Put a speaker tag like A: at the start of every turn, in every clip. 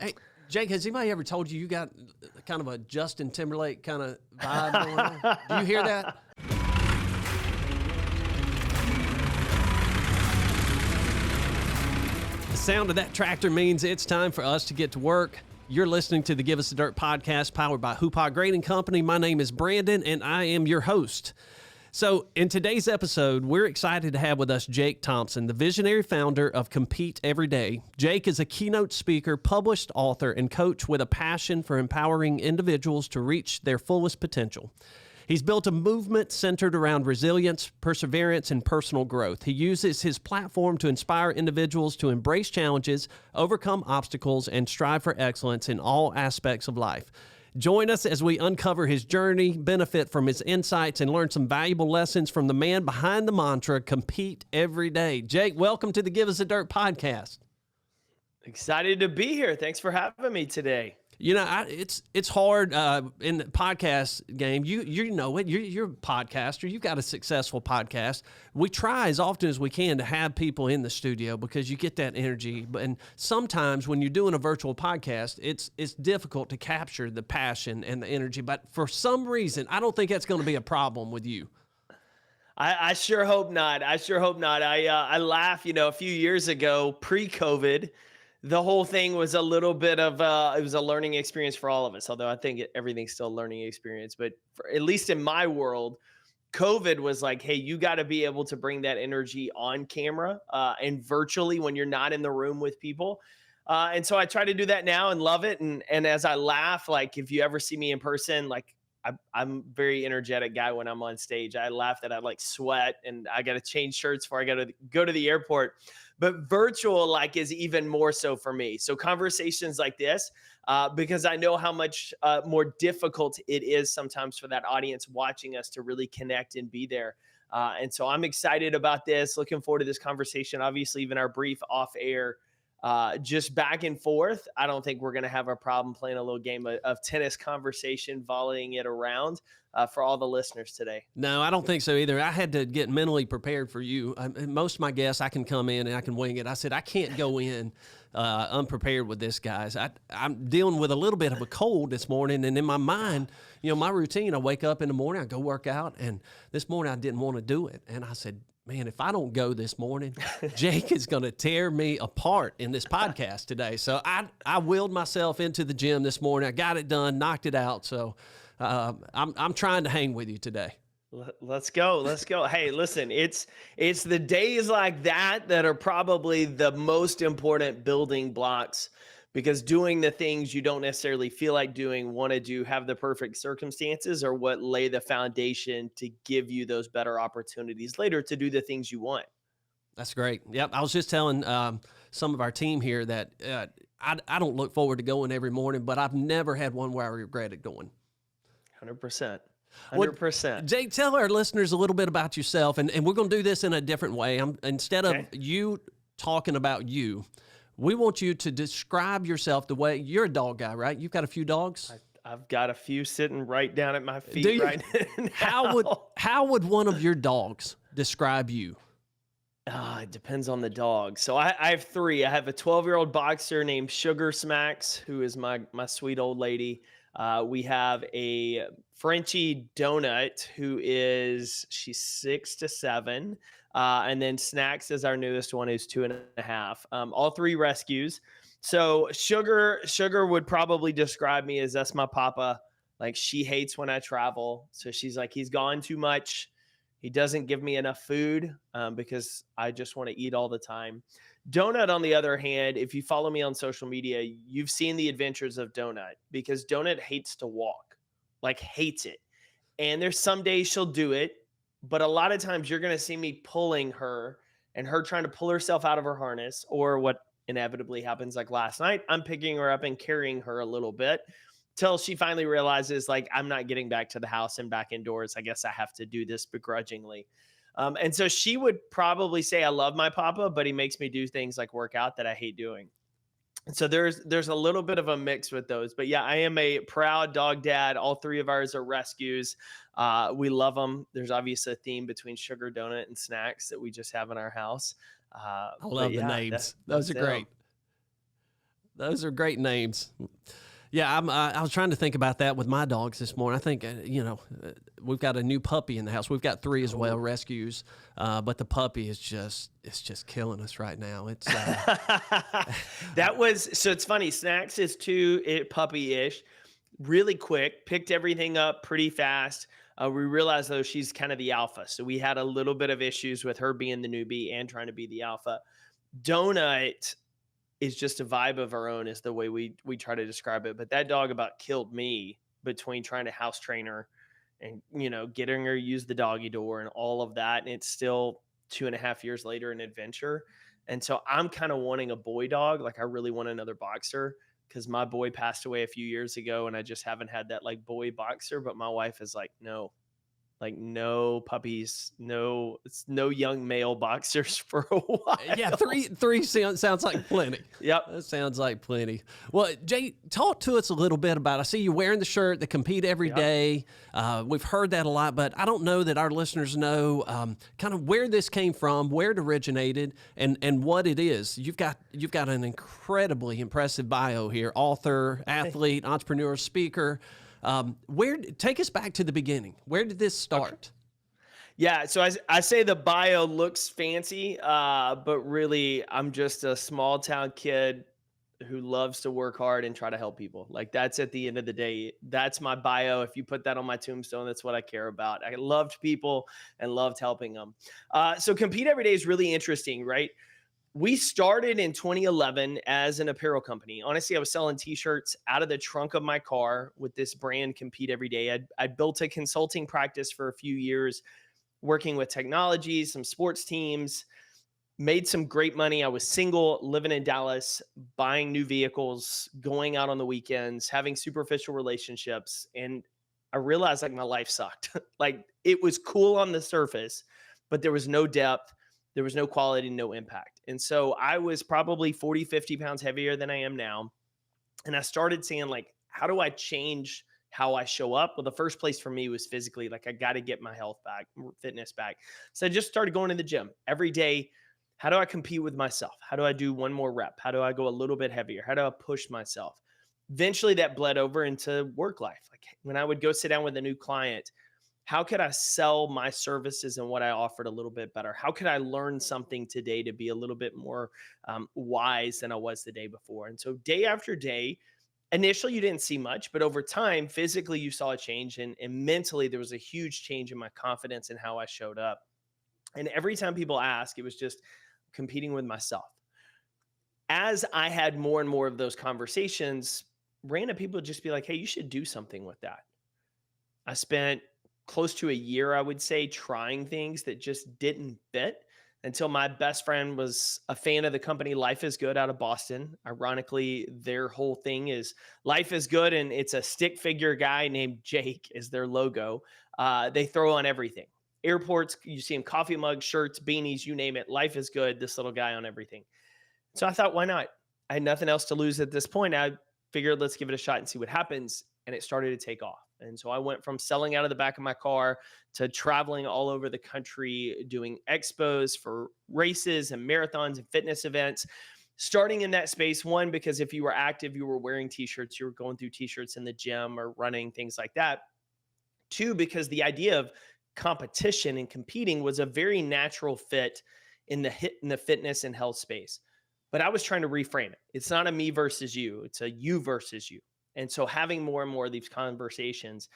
A: Hey, Jake, has anybody ever told you got kind of a Justin Timberlake kind of vibe going on? Do you hear that? The sound of that tractor means it's time for us to get to work. You're listening to the Give Us a Dirt podcast powered by Hoopah Grading Company. My name is Brandon, and I am your host. So in today's episode, we're excited to have with us Jake Thompson, the visionary founder of Compete Every Day. Jake is a keynote speaker, published author, and coach with a passion for empowering individuals to reach their fullest potential. He's built a movement centered around resilience, perseverance, and personal growth. He uses his platform to inspire individuals to embrace challenges, overcome obstacles, and strive for excellence in all aspects of life. Join us as we uncover his journey, benefit from his insights, and learn some valuable lessons from the man behind the mantra, Compete Every Day. Jake, welcome to the Give Us a Dirt podcast.
B: Excited to be here. Thanks for having me today.
A: You know, it's hard in the podcast game. You know it. You're a podcaster. You've got a successful podcast. We try as often as we can to have people in the studio because you get that energy. And sometimes when you're doing a virtual podcast, it's difficult to capture the passion and the energy. But for some reason, I don't think that's going to be a problem with you.
B: I sure hope not. I laugh. You know, a few years ago, pre-COVID, the whole thing was a little bit of it was a learning experience for all of us, although I think everything's still a learning experience. But at least in my world, COVID was like, hey, you got to be able to bring that energy on camera and virtually when you're not in the room with people. And so I try to do that now and love it. And as I laugh, like if you ever see me in person, like I'm a very energetic guy when I'm on stage. I laugh that I like sweat and I got to change shirts before I got to go to the airport. But virtual like is even more so for me. So conversations like this, because I know how much more difficult it is sometimes for that audience watching us to really connect and be there. And so I'm excited about this, looking forward to this conversation. Obviously, even our brief off air, just back and forth. I don't think we're going to have a problem playing a little game of tennis conversation, volleying it around for all the listeners today.
A: No, I don't think so either. I had to get mentally prepared for you. Most of my guests, I can come in and I can wing it. I said, I can't go in unprepared with this, guys. I'm dealing with a little bit of a cold this morning. And in my mind, you know, my routine, I wake up in the morning, I go work out. And this morning I didn't want to do it. And I said, man, if I don't go this morning, Jake is going to tear me apart in this podcast today. So I willed myself into the gym this morning. I got it done, knocked it out. So I'm trying to hang with you today.
B: Let's go. Hey, listen, it's the days like that are probably the most important building blocks, because doing the things you don't necessarily feel like doing, want to do, have the perfect circumstances are what lay the foundation to give you those better opportunities later to do the things you want.
A: That's great. Yep. I was just telling some of our team here that I don't look forward to going every morning, but I've never had one where I regretted going.
B: 100%.
A: Well, Jake, tell our listeners a little bit about yourself, and we're going to do this in a different way. Instead of you talking about you, we want you to describe yourself the way you're a dog guy, right? You've got a few dogs.
B: I've got a few sitting right down at my feet right now.
A: How would one of your dogs describe you?
B: It depends on the dog. So I have three. I have a 12-year-old boxer named Sugar Smacks, who is my sweet old lady. We have a Frenchie Donut, she's 6 to 7. And then Snacks is our newest one, who's 2.5. All three rescues. So Sugar would probably describe me as that's my papa. Like, she hates when I travel. So she's like, he's gone too much. He doesn't give me enough food because I just want to eat all the time. Donut, on the other hand, if you follow me on social media, you've seen the adventures of Donut, because Donut hates to walk, like hates it. And there's some days she'll do it, but a lot of times you're going to see me pulling her and her trying to pull herself out of her harness, or what inevitably happens, like last night, I'm picking her up and carrying her a little bit till she finally realizes, like, I'm not getting back to the house and back indoors. I guess I have to do this begrudgingly. And so she would probably say, I love my papa, but he makes me do things like work out that I hate doing. And so there's a little bit of a mix with those. But yeah, I am a proud dog dad. All three of ours are rescues. We love them. There's obviously a theme between Sugar, Donut, and Snacks that we just have in our house.
A: I love the names. Those are great. Those are great names. Yeah, I was trying to think about that with my dogs this morning. I think, we've got a new puppy in the house. We've got 3 as well, rescues. But the puppy is just killing us right now. It's
B: so it's funny. Snacks is 2 puppy-ish, really quick, picked everything up pretty fast. We realized though she's kind of the alpha. So we had a little bit of issues with her being the newbie and trying to be the alpha. Donut is just a vibe of our own is the way we try to describe it. But that dog about killed me between trying to house train her and, getting her to use the doggy door and all of that. And it's still 2.5 years later an adventure. And so I'm kind of wanting a boy dog. Like I really want another boxer because my boy passed away a few years ago and I just haven't had that like boy boxer. But my wife is like, no, like no puppies, no young male boxers for a while.
A: Yeah, three sounds like plenty.
B: Yep.
A: That sounds like plenty. Well, Jay, talk to us a little bit about, I see you wearing the shirt, the compete every day. We've heard that a lot, but I don't know that our listeners know kind of where this came from, where it originated, and what it is. You've got an incredibly impressive bio here, author, athlete, entrepreneur, speaker. Take us back to the beginning. Where did this start?
B: Okay. Yeah. So I say the bio looks fancy, but really I'm just a small town kid who loves to work hard and try to help people. Like that's at the end of the day, that's my bio. If you put that on my tombstone, that's what I care about. I loved people and loved helping them. So Compete Every Day is really interesting, right? We started in 2011 as an apparel company. Honestly, I was selling t-shirts out of the trunk of my car with this brand Compete Every Day. I built a consulting practice for a few years, working with technology, some sports teams, made some great money. I was single, living in Dallas, buying new vehicles, going out on the weekends, having superficial relationships. And I realized like my life sucked. Like it was cool on the surface, but there was no depth. There was no quality, no impact. And so I was probably 40, 50 pounds heavier than I am now. And I started saying like, how do I change how I show up? Well, the first place for me was physically, like I got to get my health back, fitness back. So I just started going to the gym every day. How do I compete with myself? How do I do one more rep? How do I go a little bit heavier? How do I push myself? Eventually that bled over into work life. Like when I would go sit down with a new client, how could I sell my services and what I offered a little bit better? How could I learn something today to be a little bit more wise than I was the day before? And so day after day, initially you didn't see much, but over time, physically you saw a change and mentally there was a huge change in my confidence and how I showed up. And every time people ask, it was just competing with myself. As I had more and more of those conversations, random people would just be like, hey, you should do something with that. I spent close to a year, I would say, trying things that just didn't fit until my best friend was a fan of the company Life is Good out of Boston. Ironically, their whole thing is Life is Good, and it's a stick figure guy named Jake is their logo. They throw on everything. Airports, you see them, coffee mugs, shirts, beanies, you name it. Life is Good, this little guy on everything. So I thought, why not? I had nothing else to lose at this point. I figured, let's give it a shot and see what happens. And it started to take off. And so I went from selling out of the back of my car to traveling all over the country, doing expos for races and marathons and fitness events. Starting in that space, one, because if you were active, you were wearing t-shirts, you were going through t-shirts in the gym or running, things like that. Two, because the idea of competition and competing was a very natural fit in the fitness and health space. But I was trying to reframe it. It's not a me versus you. It's a you versus you. And so having more and more of these conversations,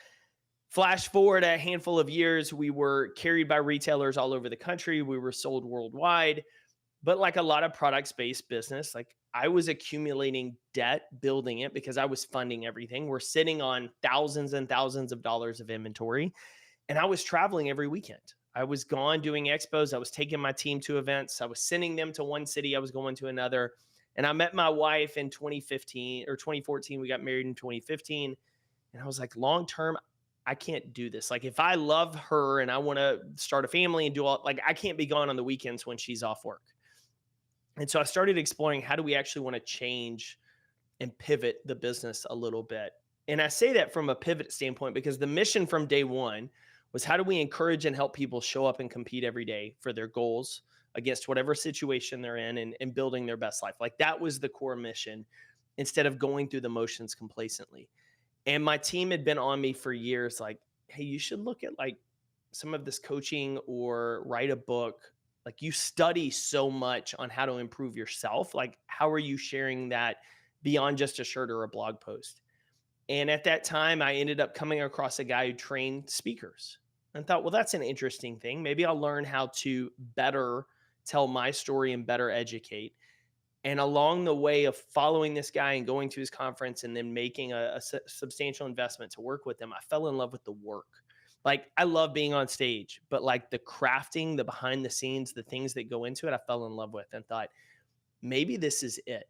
B: flash forward a handful of years, we were carried by retailers all over the country. We were sold worldwide. But like a lot of products-based business, like I was accumulating debt, building it because I was funding everything. We're sitting on thousands and thousands of dollars of inventory. And I was traveling every weekend. I was gone doing expos. I was taking my team to events. I was sending them to one city. I was going to another. And I met my wife in 2015 or 2014. We got married in 2015. And I was like, long term, I can't do this. Like if I love her and I want to start a family and do all, like I can't be gone on the weekends when she's off work. And so I started exploring how do we actually want to change and pivot the business a little bit. And I say that from a pivot standpoint because the mission from day one was how do we encourage and help people show up and compete every day for their goals against whatever situation they're in and building their best life. Like that was the core mission. instead of going through the motions complacently. And my team had been on me for years, like, hey, you should look at like some of this coaching or write a book. Like, you study so much on how to improve yourself. Like, how are you sharing that beyond just a shirt or a blog post? And at that time, I ended up coming across a guy who trained speakers and thought, well, that's an interesting thing. Maybe I'll learn how to better tell my story and better educate. And along the way of following this guy and going to his conference and then making a substantial investment to work with him, I fell in love with the work. Like, I love being on stage, but like the crafting, the behind the scenes, the things that go into it, I fell in love with and thought, maybe this is it.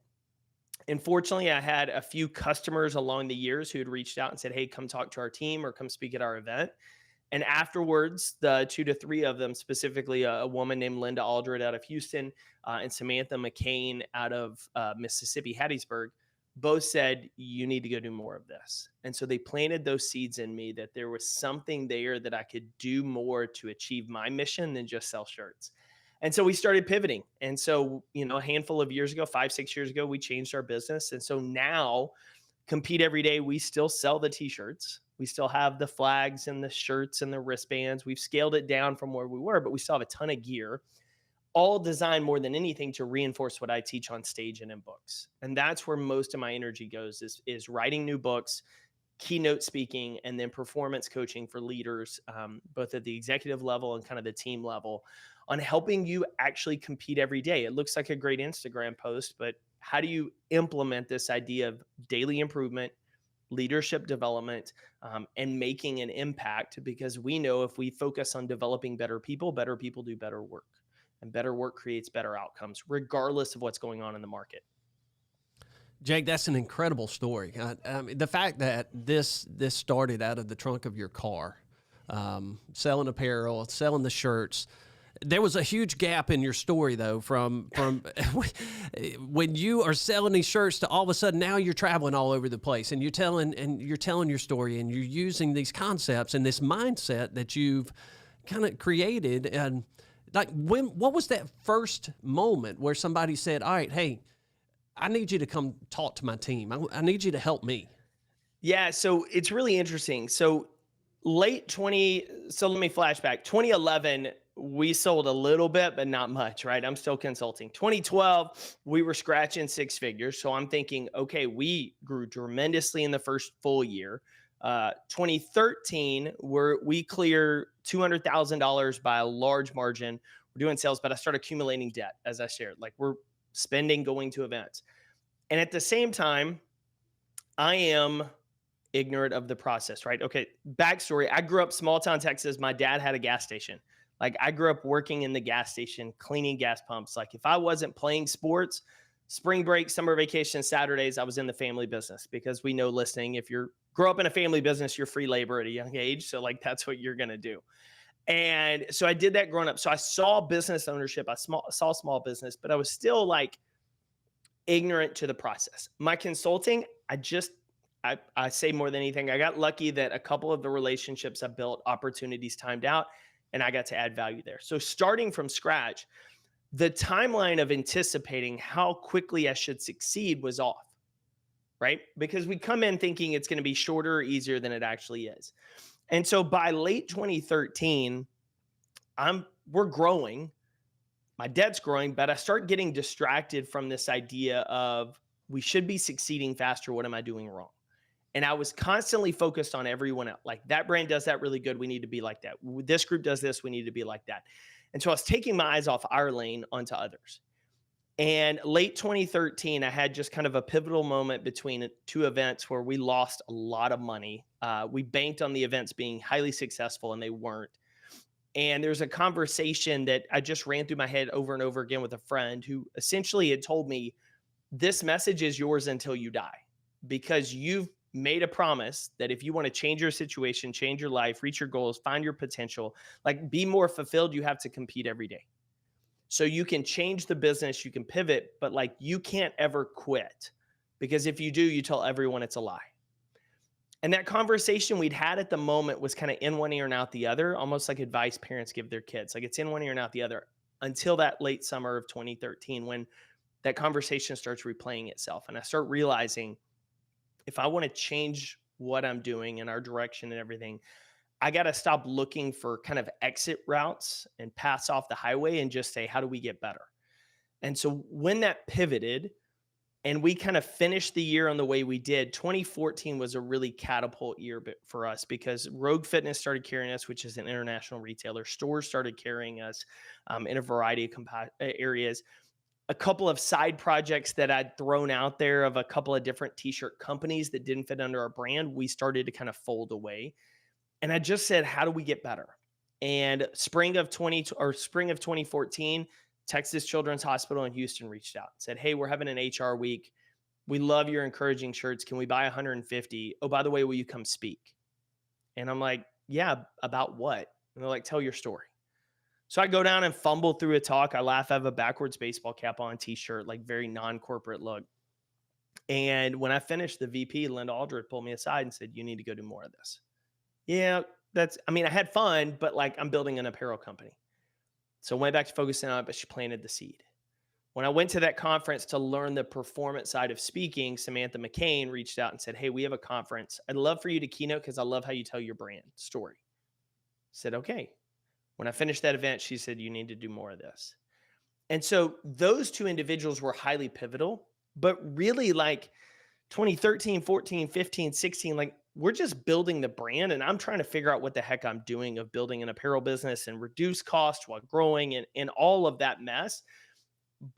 B: And fortunately, I had a few customers along the years who had reached out and said, hey, come talk to our team or come speak at our event. And afterwards, the 2 to 3 of them, specifically a woman named Linda Aldred out of Houston and Samantha McCain out of Mississippi, Hattiesburg, both said, you need to go do more of this. And so they planted those seeds in me that there was something there that I could do more to achieve my mission than just sell shirts. And so we started pivoting. And so, a handful of years ago, 5-6 years ago, we changed our business. And so now, Compete Every Day, we still sell the t-shirts. We still have the flags and the shirts and the wristbands. We've scaled it down from where we were, but we still have a ton of gear, all designed more than anything to reinforce what I teach on stage and in books. And that's where most of my energy goes is writing new books, keynote speaking, and then performance coaching for leaders, both at the executive level and kind of the team level, on helping you actually compete every day. It looks like a great Instagram post, but how do you implement this idea of daily improvement, leadership development, and making an impact? Because we know if we focus on developing better people do better work, and better work creates better outcomes, regardless of what's going on in the market.
A: Jake, that's an incredible story. The fact that this started out of the trunk of your car, selling apparel, selling the shirts. There was a huge gap in your story, though, from when you are selling these shirts to all of a sudden now you're traveling all over the place and you're telling your story and you're using these concepts and this mindset that you've kind of created. And like, what was that first moment where somebody said, all right, hey, I need you to come talk to my team. I need you to help me.
B: Yeah. So it's really interesting. So let me flashback. 2011, we sold a little bit, but not much, right? I'm still consulting. 2012, we were scratching 6 figures. So I'm thinking, okay, we grew tremendously in the first full year. 2013, we clear $200,000 by a large margin. We're doing sales, but I start accumulating debt, as I shared. Like, we're spending going to events. And at the same time, I am ignorant of the process, right? Okay, backstory. I grew up small town Texas. My dad had a gas station. Like, I grew up working in the gas station, cleaning gas pumps. Like, if I wasn't playing sports, spring break, summer vacation, Saturdays, I was in the family business, because we know, listening, if you grow up in a family business, you're free labor at a young age. So like, that's what you're going to do. And so I did that growing up. So I saw business ownership. I saw small business, but I was still like ignorant to the process. My consulting, I say more than anything, I got lucky that a couple of the relationships I built, opportunities timed out, and I got to add value there. So starting from scratch, the timeline of anticipating how quickly I should succeed was off, right? Because we come in thinking it's going to be shorter or easier than it actually is. And so by late 2013, we're growing. My debt's growing, but I start getting distracted from this idea of we should be succeeding faster. What am I doing wrong? And I was constantly focused on everyone else. Like, that brand does that really good. We need to be like that. This group does this. We need to be like that. And so I was taking my eyes off our lane onto others. And late 2013, I had just kind of a pivotal moment between 2 events where we lost a lot of money. We banked on the events being highly successful, and they weren't. And there's a conversation that I just ran through my head over and over again with a friend who essentially had told me, this message is yours until you die, because you've made a promise that if you want to change your situation, change your life, reach your goals, find your potential, like be more fulfilled, you have to compete every day. So you can change the business, you can pivot, but like, you can't ever quit, because if you do, you tell everyone it's a lie. And that conversation we'd had at the moment was kind of in one ear and out the other, almost like advice parents give their kids. Like, it's in one ear and out the other, until that late summer of 2013, when that conversation starts replaying itself. And I start realizing if I want to change what I'm doing and our direction and everything, I got to stop looking for kind of exit routes and pass off the highway and just say, how do we get better? And so when that pivoted and we kind of finished the year on the way we did, 2014 was a really catapult year for us because Rogue Fitness started carrying us, which is an international retailer. Stores started carrying us in a variety of areas. A couple of side projects that I'd thrown out there of a couple of different t-shirt companies that didn't fit under our brand, we started to kind of fold away. And I just said, how do we get better? And spring of 2014, Texas Children's Hospital in Houston reached out and said, hey, we're having an HR week. We love your encouraging shirts. Can we buy 150? Oh, by the way, will you come speak? And I'm like, yeah, about what? And they're like, tell your story. So I go down and fumble through a talk. I laugh. I have a backwards baseball cap on, t-shirt, like very non-corporate look. And when I finished, the VP, Linda Aldred, pulled me aside and said, you need to go do more of this. Yeah, I had fun, but like I'm building an apparel company. So I went back to focusing on it, but she planted the seed. When I went to that conference to learn the performance side of speaking, Samantha McCain reached out and said, hey, we have a conference. I'd love for you to keynote because I love how you tell your brand story. I said, okay. When I finished that event, she said, you need to do more of this. And so those two individuals were highly pivotal, but really like 2013, 14, 15, 16, like we're just building the brand and I'm trying to figure out what the heck I'm doing of building an apparel business and reduce cost while growing and all of that mess.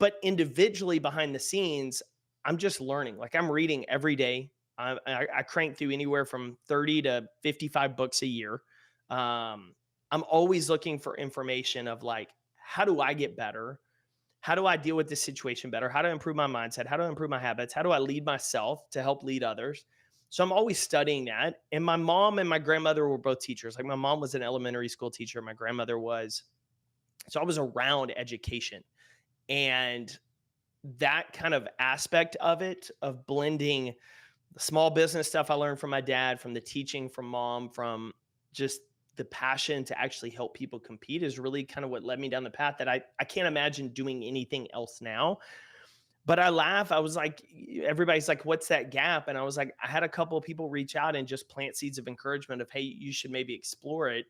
B: But individually behind the scenes, I'm just learning. Like I'm reading every day. I crank through anywhere from 30 to 55 books a year. I'm always looking for information of like, how do I get better? How do I deal with this situation better? How do I improve my mindset? How do I improve my habits? How do I lead myself to help lead others? So I'm always studying that. And my mom and my grandmother were both teachers. Like my mom was an elementary school teacher. My grandmother was. So I was around education. And that kind of aspect of it, of blending the small business stuff I learned from my dad, from the teaching from mom, from just the passion to actually help people compete is really kind of what led me down the path that I can't imagine doing anything else now. But I laugh. I was like, everybody's like, what's that gap? And I was like, I had a couple of people reach out and just plant seeds of encouragement of, hey, you should maybe explore it.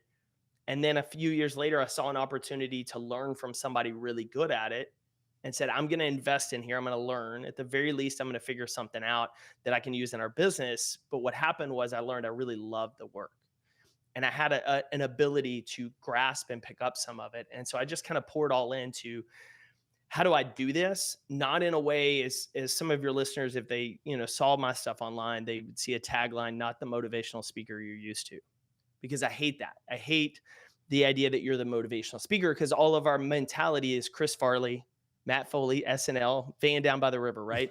B: And then a few years later, I saw an opportunity to learn from somebody really good at it and said, I'm going to invest in here. I'm going to learn. At the very least, I'm going to figure something out that I can use in our business. But what happened was I learned I really loved the work. And I had an ability to grasp and pick up some of it. And so I just kind of poured all into how do I do this? Not in a way as some of your listeners, if they, saw my stuff online, they would see a tagline, not the motivational speaker you're used to, because I hate that. I hate the idea that you're the motivational speaker because all of our mentality is Chris Farley, Matt Foley, SNL, van down by the river, right?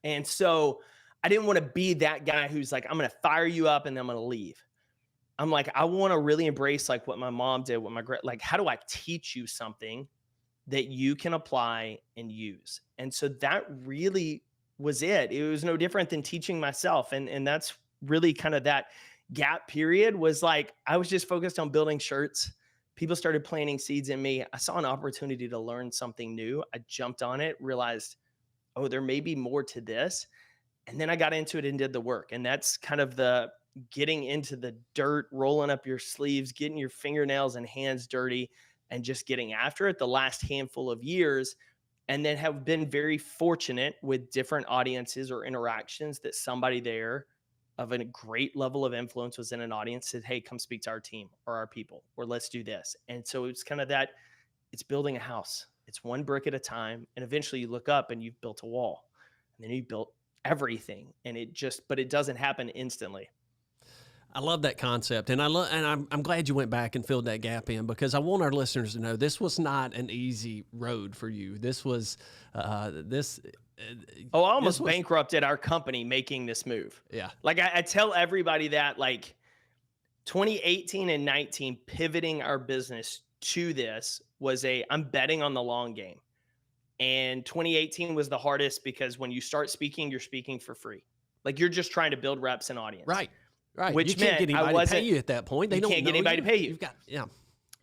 B: And so I didn't want to be that guy who's like, I'm going to fire you up and then I'm going to leave. I'm like, I want to really embrace like what my mom did, like, how do I teach you something that you can apply and use? And so that really was it. It was no different than teaching myself. And that's really kind of that gap period was like, I was just focused on building shirts. People started planting seeds in me. I saw an opportunity to learn something new. I jumped on it, realized, oh, there may be more to this. And then I got into it and did the work. And that's kind of the getting into the dirt, rolling up your sleeves, getting your fingernails and hands dirty, and just getting after it the last handful of years. And then have been very fortunate with different audiences or interactions that somebody there of a great level of influence was in an audience, said, hey, come speak to our team or our people, or let's do this. And so it's kind of that, it's building a house. It's one brick at a time. And eventually you look up and you've built a wall, and then you've built everything. And but it doesn't happen instantly.
A: I love that concept, and I'm glad you went back and filled that gap in, because I want our listeners to know this was not an easy road for you. This was I almost
B: bankrupted our company making this move.
A: Yeah,
B: like I tell everybody that, like 2018 and 19 pivoting our business to this was I'm betting on the long game, and 2018 was the hardest because when you start speaking, you're speaking for free, like you're just trying to build reps and audience.
A: Right.
B: Which
A: you can't get anybody to pay you at that point. They don't
B: can't get anybody to pay you.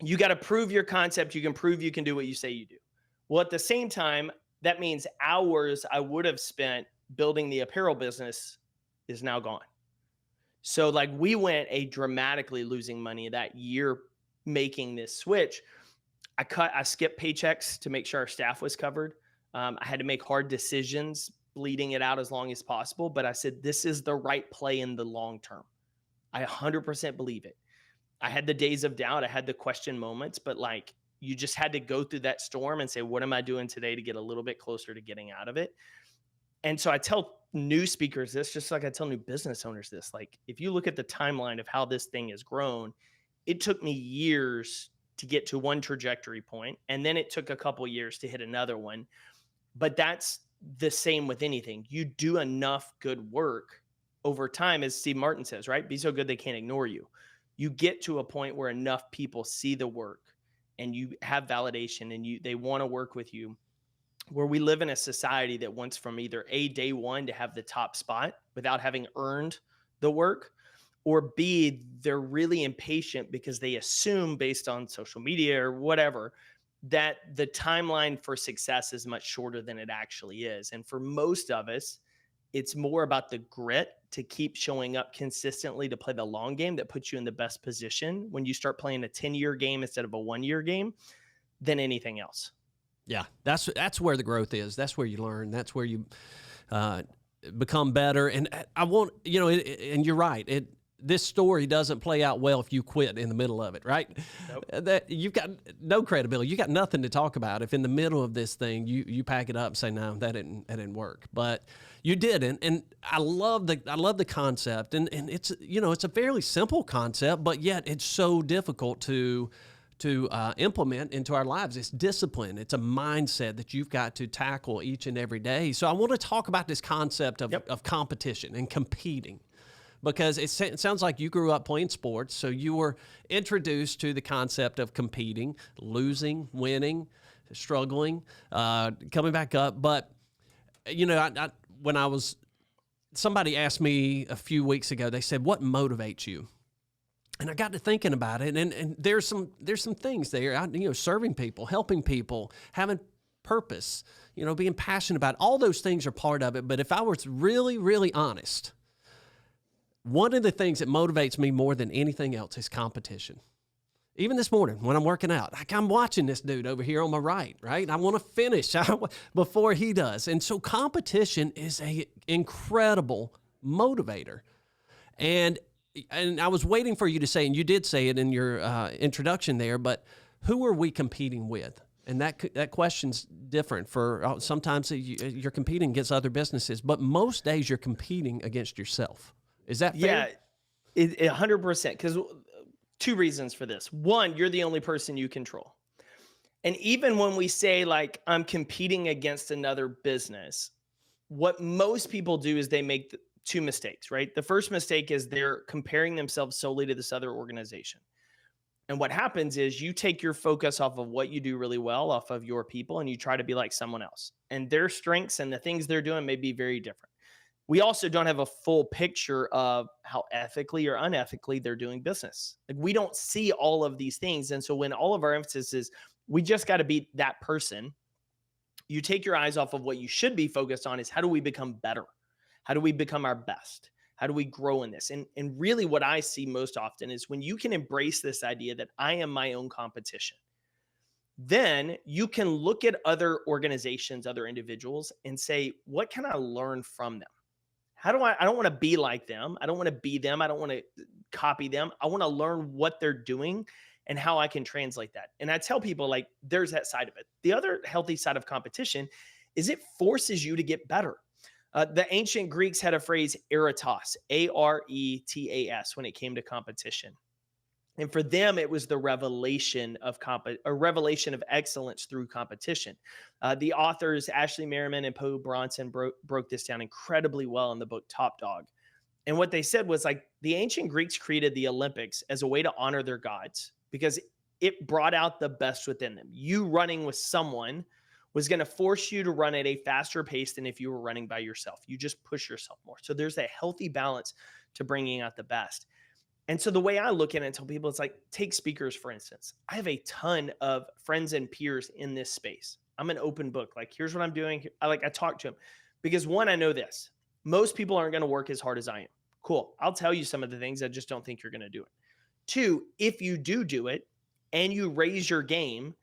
A: You
B: got to prove your concept. You can prove you can do what you say you do. Well, at the same time, that means hours I would have spent building the apparel business is now gone. So like we went a dramatically losing money that year making this switch. I skipped paychecks to make sure our staff was covered. I had to make hard decisions, bleeding it out as long as possible. But I said, this is the right play in the long term. I 100% believe it. I had the days of doubt. I had the question moments, but like you just had to go through that storm and say, what am I doing today to get a little bit closer to getting out of it? And so I tell new speakers this, just like I tell new business owners this. Like, if you look at the timeline of how this thing has grown, it took me years to get to one trajectory point, and then it took a couple years to hit another one. But that's the same with anything. You do enough good work over time, as Steve Martin says, right? Be so good they can't ignore you. You get to a point where enough people see the work and you have validation and they want to work with you, where we live in a society that wants from either A, day one to have the top spot without having earned the work, or B, they're really impatient because they assume based on social media or whatever that the timeline for success is much shorter than it actually is. And for most of us, it's more about the grit to keep showing up consistently to play the long game that puts you in the best position when you start playing a 10-year game instead of a 1-year game than anything else.
A: Yeah, that's where the growth is. That's where you learn. That's where you become better. And I want, and you're right. This story doesn't play out well if you quit in the middle of it, right?
B: Nope.
A: That you've got no credibility. You got nothing to talk about if in the middle of this thing you pack it up and say, no, that didn't work. But you didn't, and I love the concept, and it's it's a fairly simple concept, but yet it's so difficult to implement into our lives. It's discipline. It's a mindset that you've got to tackle each and every day. So I want to talk about this concept of competition and competing, because it sounds like you grew up playing sports. So you were introduced to the concept of competing, losing, winning, struggling, coming back up. But, somebody asked me a few weeks ago, they said, what motivates you? And I got to thinking about it, and there's some things there, serving people, helping people, having purpose, being passionate about it. All those things are part of it. But if I was really, really honest, one of the things that motivates me more than anything else is competition. Even this morning when I'm working out, I'm watching this dude over here on my right? I want to finish before he does. And so competition is an incredible motivator. And I was waiting for you to say, and you did say it in your introduction there, but who are we competing with? And that question's different for sometimes you're competing against other businesses, but most days you're competing against yourself. Is that fair?
B: Yeah, 100%. Because two reasons for this. One, you're the only person you control. And even when we say like, I'm competing against another business, what most people do is they make two mistakes, right? The first mistake is they're comparing themselves solely to this other organization. And what happens is you take your focus off of what you do really well, off of your people, and you try to be like someone else. And their strengths and the things they're doing may be very different. We also don't have a full picture of how ethically or unethically they're doing business. Like, we don't see all of these things. And so when all of our emphasis is, we just got to be that person, you take your eyes off of what you should be focused on is, how do we become better? How do we become our best? How do we grow in this? And really what I see most often is when you can embrace this idea that I am my own competition, then you can look at other organizations, other individuals, and say, what can I learn from them? I don't want to be like them. I don't want to be them. I don't want to copy them. I want to learn what they're doing and how I can translate that. And I tell people, like, there's that side of it. The other healthy side of competition is it forces you to get better. The ancient Greeks had a phrase, aretas, A-R-E-T-A-S, when it came to competition. And for them, it was the revelation of excellence through competition. The authors Ashley Merriman and Poe Bronson broke this down incredibly well in the book Top Dog. And what they said was, like, the ancient Greeks created the Olympics as a way to honor their gods because it brought out the best within them. You running with someone was going to force you to run at a faster pace than if you were running by yourself. You just push yourself more. So there's a healthy balance to bringing out the best. And so the way I look at it and tell people, it's like, take speakers, for instance. I have a ton of friends and peers in this space. I'm an open book. Like, here's what I'm doing. I talk to them because one, I know this. Most people aren't going to work as hard as I am. Cool. I'll tell you some of the things. I just don't think you're going to do it. Two, if you do it and you raise your game,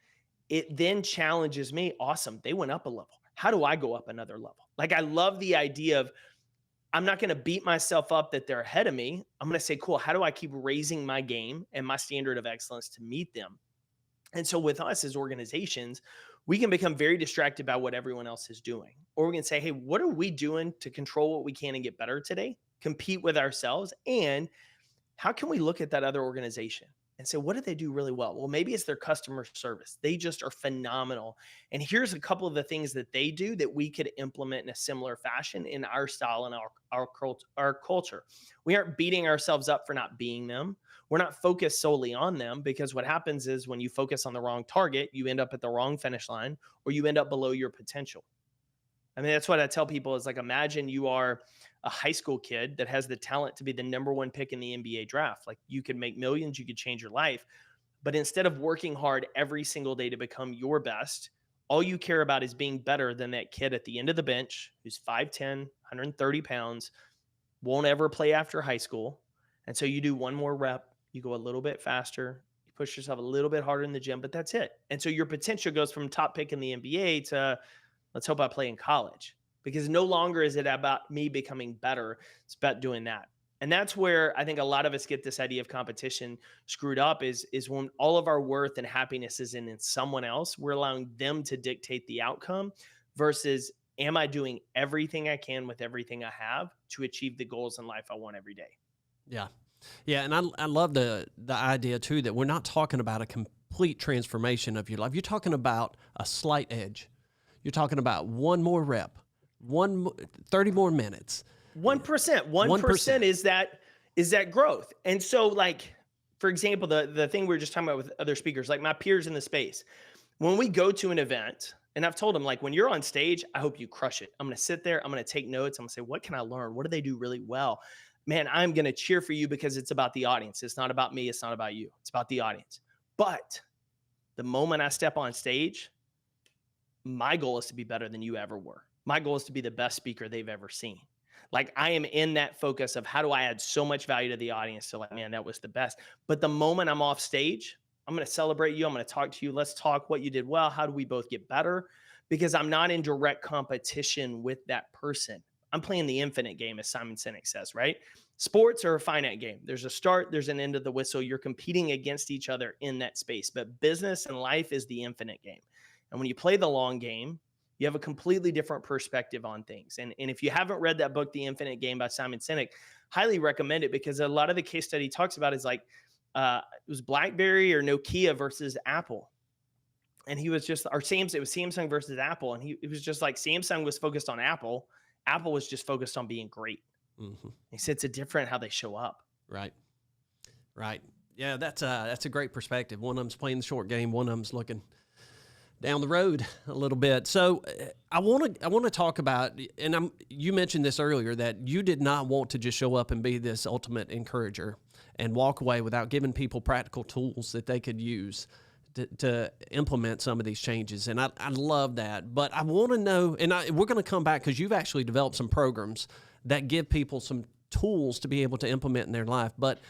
B: it then challenges me. Awesome. They went up a level. How do I go up another level? Like, I love the idea of, I'm not going to beat myself up that they're ahead of me. I'm going to say, cool, how do I keep raising my game and my standard of excellence to meet them? And so with us as organizations, we can become very distracted by what everyone else is doing. Or we can say, hey, what are we doing to control what we can and get better today? Compete with ourselves. And how can we look at that other organization and say, what do they do really well? Well, maybe it's their customer service. They just are phenomenal. And here's a couple of the things that they do that we could implement in a similar fashion in our style and our culture. We aren't beating ourselves up for not being them. We're not focused solely on them, because what happens is when you focus on the wrong target, you end up at the wrong finish line, or you end up below your potential. I mean, that's what I tell people is, like, imagine you are a high school kid that has the talent to be the number one pick in the NBA draft. Like, you could make millions, you could change your life. But instead of working hard every single day to become your best, all you care about is being better than that kid at the end of the bench who's 5'10", 130 pounds, won't ever play after high school. And so you do one more rep, you go a little bit faster, you push yourself a little bit harder in the gym, but that's it. And so your potential goes from top pick in the NBA to, let's hope I play in college, because no longer is it about me becoming better. It's about doing that. And that's where I think a lot of us get this idea of competition screwed up is when all of our worth and happiness is in someone else. We're allowing them to dictate the outcome versus, am I doing everything I can with everything I have to achieve the goals in life I want every day?
A: Yeah. Yeah. And I love the idea too, that we're not talking about a complete transformation of your life. You're talking about a slight edge. You're talking about one more rep, 30 more minutes.
B: 1%. 1% is that growth. And so, like, for example, the thing we were just talking about with other speakers, like my peers in the space, when we go to an event, and I've told them, like, when you're on stage, I hope you crush it. I'm going to sit there. I'm going to take notes. I'm going to say, what can I learn? What do they do really well? Man, I'm going to cheer for you because it's about the audience. It's not about me. It's not about you. It's about the audience. But the moment I step on stage, my goal is to be better than you ever were. My goal is to be the best speaker they've ever seen. Like, I am in that focus of, how do I add so much value to the audience? So, like, man, that was the best. But the moment I'm off stage, I'm going to celebrate you. I'm going to talk to you. Let's talk what you did well. How do we both get better? Because I'm not in direct competition with that person. I'm playing the infinite game, as Simon Sinek says, right? Sports are a finite game. There's a start, there's an end of the whistle. You're competing against each other in that space. But business and life is the infinite game. And when you play the long game, you have a completely different perspective on things. And if you haven't read that book, The Infinite Game by Simon Sinek, highly recommend it, because a lot of the case study talks about is like, it was BlackBerry or Nokia versus Apple. And he was just, or Samsung, it was Samsung versus Apple. And it was just like, Samsung was focused on Apple. Apple was just focused on being great. Mm-hmm. He said it's different how they show up.
A: Right. Right. Yeah, that's a great perspective. One of them's playing the short game. One of them's looking down the road a little bit. So I want to talk about, and you mentioned this earlier, that you did not want to just show up and be this ultimate encourager and walk away without giving people practical tools that they could use to implement some of these changes. And I love that. But I want to know, and we're going to come back, because you've actually developed some programs that give people some tools to be able to implement in their life. But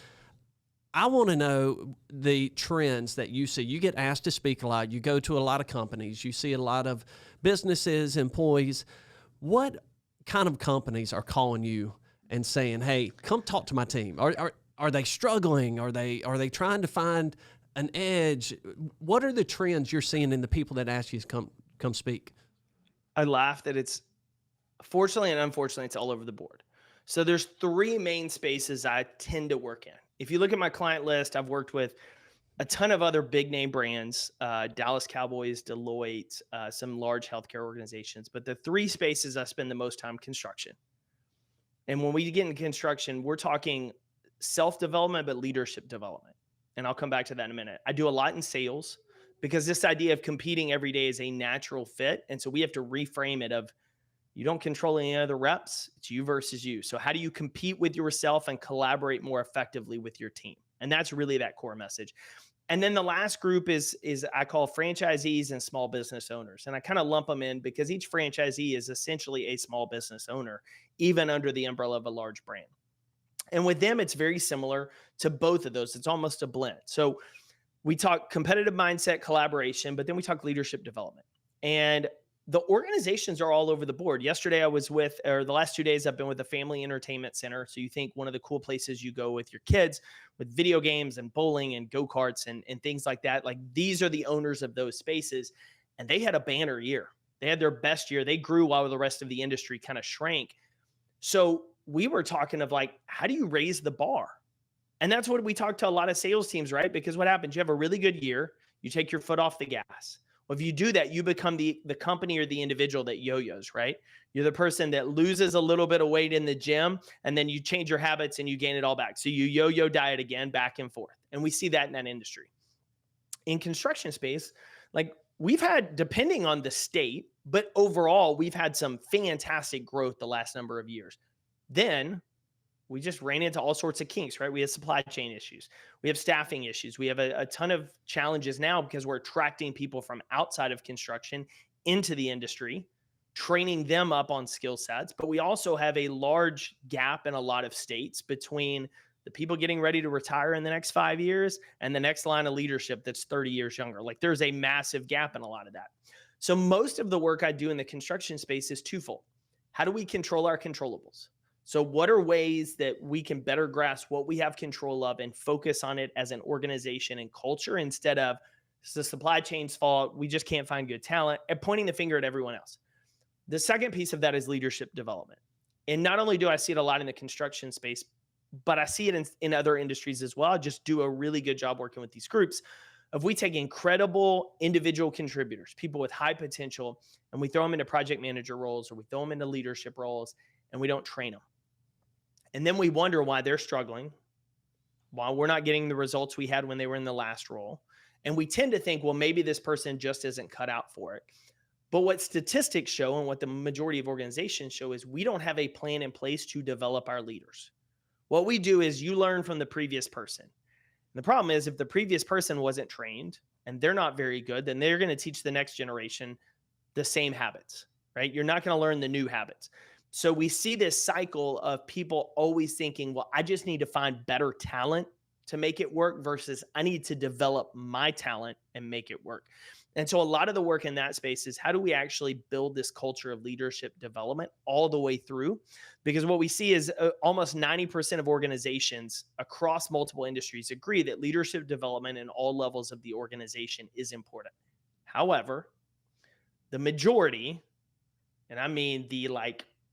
A: I want to know the trends that you see. You get asked to speak a lot. You go to a lot of companies. You see a lot of businesses, employees. What kind of companies are calling you and saying, "Hey, come talk to my team"? Are they struggling? Are they trying to find an edge? What are the trends you're seeing in the people that ask you to come speak?
B: I laugh that it's, fortunately and unfortunately, it's all over the board. So there's three main spaces I tend to work in. If you look at my client list, I've worked with a ton of other big name brands, Dallas Cowboys, Deloitte, some large healthcare organizations. But the three spaces I spend the most time: construction. And when we get into construction, we're talking self-development, but leadership development. And I'll come back to that in a minute. I do a lot in sales, because this idea of competing every day is a natural fit. And so we have to reframe it of, you don't control any other reps. It's you versus you. So how do you compete with yourself and collaborate more effectively with your team? And that's really that core message. And then the last group is I call franchisees and small business owners. And I kind of lump them in because each franchisee is essentially a small business owner, even under the umbrella of a large brand. And with them, it's very similar to both of those. It's almost a blend. So we talk competitive mindset, collaboration, but then we talk leadership development. And the organizations are all over the board. Yesterday, the last 2 days, I've been with the Family Entertainment Center. So you think one of the cool places you go with your kids with video games and bowling and go-karts and things like that. Like these are the owners of those spaces. And they had a banner year. They had their best year. They grew while the rest of the industry kind of shrank. So we were talking of like, how do you raise the bar? And that's what we talk to a lot of sales teams, right? Because what happens? You have a really good year, you take your foot off the gas. Well, if you do that, you become the company or the individual that yo-yos, right? You're the person that loses a little bit of weight in the gym, and then you change your habits and you gain it all back. So you yo-yo diet again, back and forth. And we see that in that industry. In construction space, like we've had, depending on the state, but overall, we've had some fantastic growth the last number of years. Then we just ran into all sorts of kinks, right? We have supply chain issues. We have staffing issues. We have a ton of challenges now because we're attracting people from outside of construction into the industry, training them up on skill sets. But we also have a large gap in a lot of states between the people getting ready to retire in the next 5 years and the next line of leadership that's 30 years younger. Like there's a massive gap in a lot of that. So most of the work I do in the construction space is twofold. How do we control our controllables? So what are ways that we can better grasp what we have control of and focus on it as an organization and culture instead of it's the supply chain's fault, we just can't find good talent, and pointing the finger at everyone else. The second piece of that is leadership development. And not only do I see it a lot in the construction space, but I see it in other industries as well. I just do a really good job working with these groups of we take incredible individual contributors, people with high potential, and we throw them into project manager roles or we throw them into leadership roles and we don't train them. And then we wonder why they're struggling, why we're not getting the results we had when they were in the last role. And we tend to think, well, maybe this person just isn't cut out for it. But what statistics show and what the majority of organizations show is we don't have a plan in place to develop our leaders. What we do is you learn from the previous person. And the problem is if the previous person wasn't trained and they're not very good, then they're going to teach the next generation the same habits, right? You're not going to learn the new habits. So we see this cycle of people always thinking, well, I just need to find better talent to make it work versus I need to develop my talent and make it work. And so a lot of the work in that space is how do we actually build this culture of leadership development all the way through? Because what we see is almost 90% of organizations across multiple industries agree that leadership development in all levels of the organization is important. However, the majority, and I mean the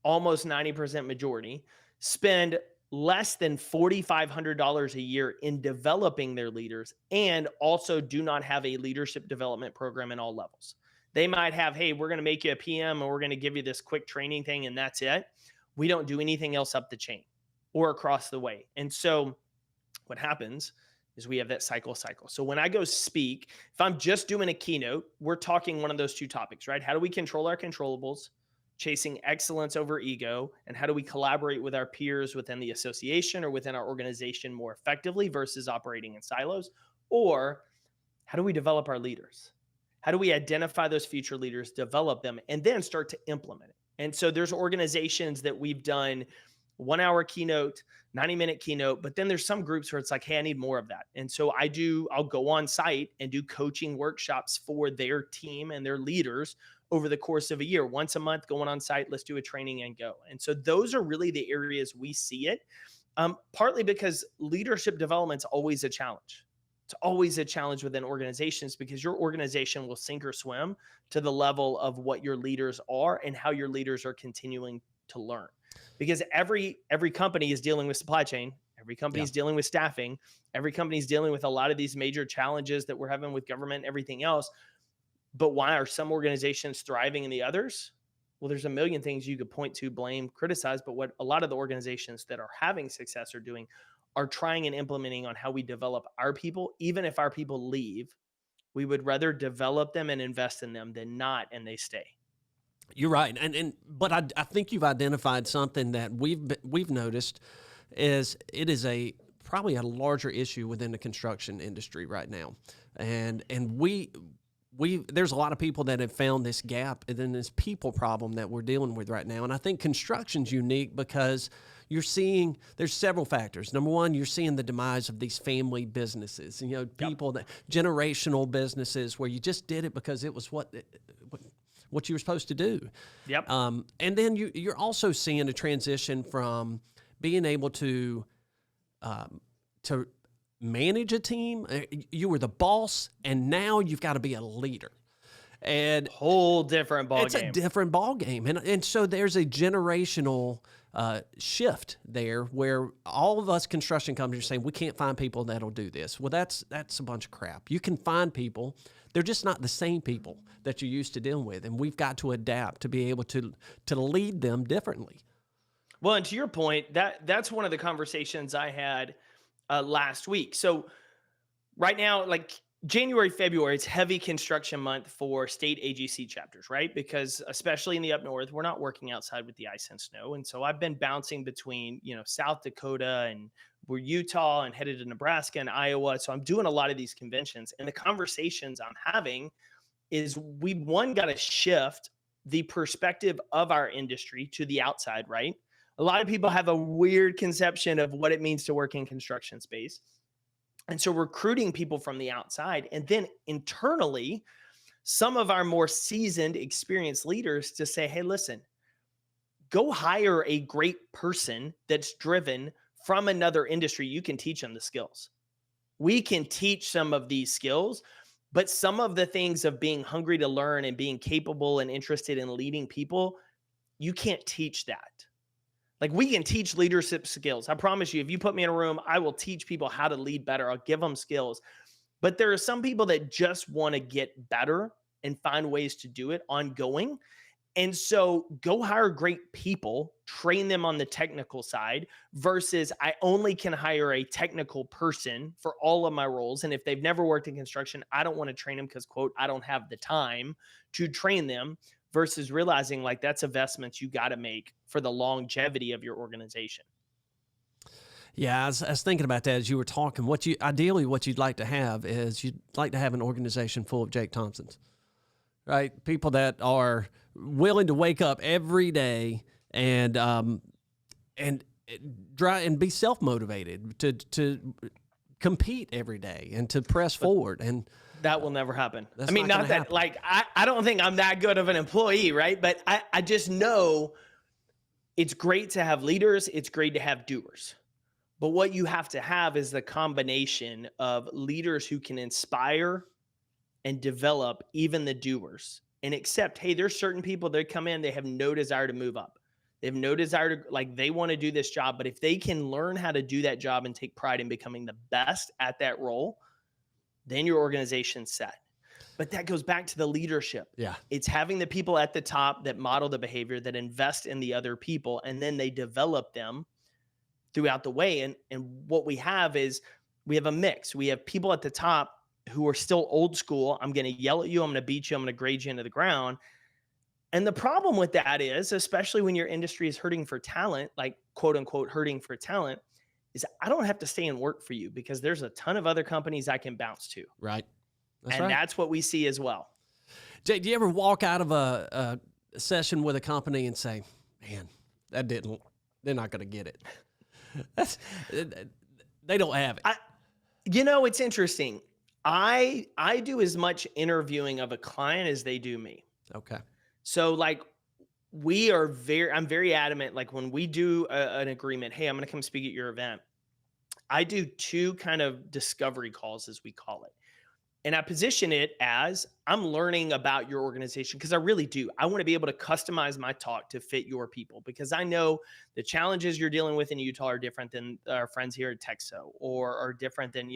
B: almost 90% majority, spend less than $4,500 a year in developing their leaders and also do not have a leadership development program in all levels. They might have, hey, we're going to make you a PM and we're going to give you this quick training thing and that's it. We don't do anything else up the chain or across the way. And so what happens is we have that cycle. So when I go speak, if I'm just doing a keynote, we're talking one of those two topics, right? How do we control our controllables, chasing excellence over ego, and how do we collaborate with our peers within the association or within our organization more effectively versus operating in silos? Or how do we develop our leaders? How do we identify those future leaders, develop them, and then start to implement it? And so there's organizations that we've done 1 hour keynote, 90-minute keynote, but then there's some groups where it's like, hey, I need more of that. And so I'll go on site and do coaching workshops for their team and their leaders over the course of a year, once a month, going on site, let's do a training and go. And so those are really the areas we see it, partly because leadership development is always a challenge. It's always a challenge within organizations because your organization will sink or swim to the level of what your leaders are and how your leaders are continuing to learn. Because every company is dealing with supply chain. Every company is dealing with staffing. Every company is dealing with a lot of these major challenges that we're having with government and everything else. But why are some organizations thriving and the others? Well, there's a million things you could point to, blame, criticize. But what a lot of the organizations that are having success are doing are trying and implementing on how we develop our people. Even if our people leave, we would rather develop them and invest in them than not, and they stay.
A: You're right. But I think you've identified something that we've noticed is it is a probably a larger issue within the construction industry right now. And we there's a lot of people that have found this gap and then this people problem that we're dealing with right now. And I think construction's unique because you're seeing there's several factors. Number one, you're seeing the demise of these family businesses, people that generational businesses where you just did it because it was what you were supposed to do.
B: Yep.
A: And then you're also seeing a transition from being able to manage a team. You were the boss, and now you've got to be a leader. And
B: whole different ball
A: it's
B: game.
A: a different ball game, and so there's a generational shift there where all of us construction companies are saying we can't find people that'll do this. Well, that's a bunch of crap. You can find people; they're just not the same people that you're used to dealing with, and we've got to adapt to be able to lead them differently.
B: Well, and to your point, that's one of the conversations I had last week. So right now, like January, February, it's heavy construction month for state AGC chapters, right? Because especially in the up north, we're not working outside with the ice and snow. And so I've been bouncing between, South Dakota and we're Utah and headed to Nebraska and Iowa. So I'm doing a lot of these conventions, and the conversations I'm having is we got to shift the perspective of our industry to the outside, right? A lot of people have a weird conception of what it means to work in construction space. And so recruiting people from the outside, and then internally, some of our more seasoned, experienced leaders to say, hey, listen, go hire a great person that's driven from another industry. You can teach them the skills. We can teach some of these skills, but some of the things of being hungry to learn and being capable and interested in leading people, you can't teach that. Like we can teach leadership skills. I promise you, if you put me in a room, I will teach people how to lead better. I'll give them skills. But there are some people that just want to get better and find ways to do it ongoing. And so go hire great people, train them on the technical side versus I only can hire a technical person for all of my roles. And if they've never worked in construction, I don't want to train them because, quote, I don't have the time to train them. Versus realizing like that's investments you got to make for the longevity of your organization.
A: Yeah, I was thinking about that as you were talking. What you'd like to have is you'd like to have an organization full of Jake Thompsons, right? People that are willing to wake up every day and try and be self-motivated to compete every day and to press forward. And
B: that will never happen.
A: I mean,
B: not that happen. Like, I don't think I'm that good of an employee, right? But I just know it's great to have leaders. It's great to have doers. But what you have to have is the combination of leaders who can inspire and develop even the doers and accept, hey, there's certain people that come in, they have no desire to move up. They have no desire to, like, they want to do this job. But if they can learn how to do that job and take pride in becoming the best at that role, then your organization's set. But that goes back to the leadership.
A: Yeah.
B: It's having the people at the top that model the behavior, that invest in the other people, and then they develop them throughout the way. And what we have is we have a mix. We have people at the top who are still old school. I'm going to yell at you. I'm going to beat you. I'm going to grade you into the ground. And the problem with that is, especially when your industry is hurting for talent, like quote unquote hurting for talent, is I don't have to stay and work for you because there's a ton of other companies I can bounce to.
A: Right.
B: That's what we see as well.
A: Jay, do you ever walk out of a session with a company and say, man, they're not going to get it. They don't have it.
B: It's interesting. I do as much interviewing of a client as they do me.
A: Okay.
B: So like I'm very adamant. Like when we do an agreement, hey, I'm going to come speak at your event. I do 2 kind of discovery calls, as we call it. And I position it as I'm learning about your organization because I really do. I want to be able to customize my talk to fit your people because I know the challenges you're dealing with in Utah are different than our friends here at Texo or are different than,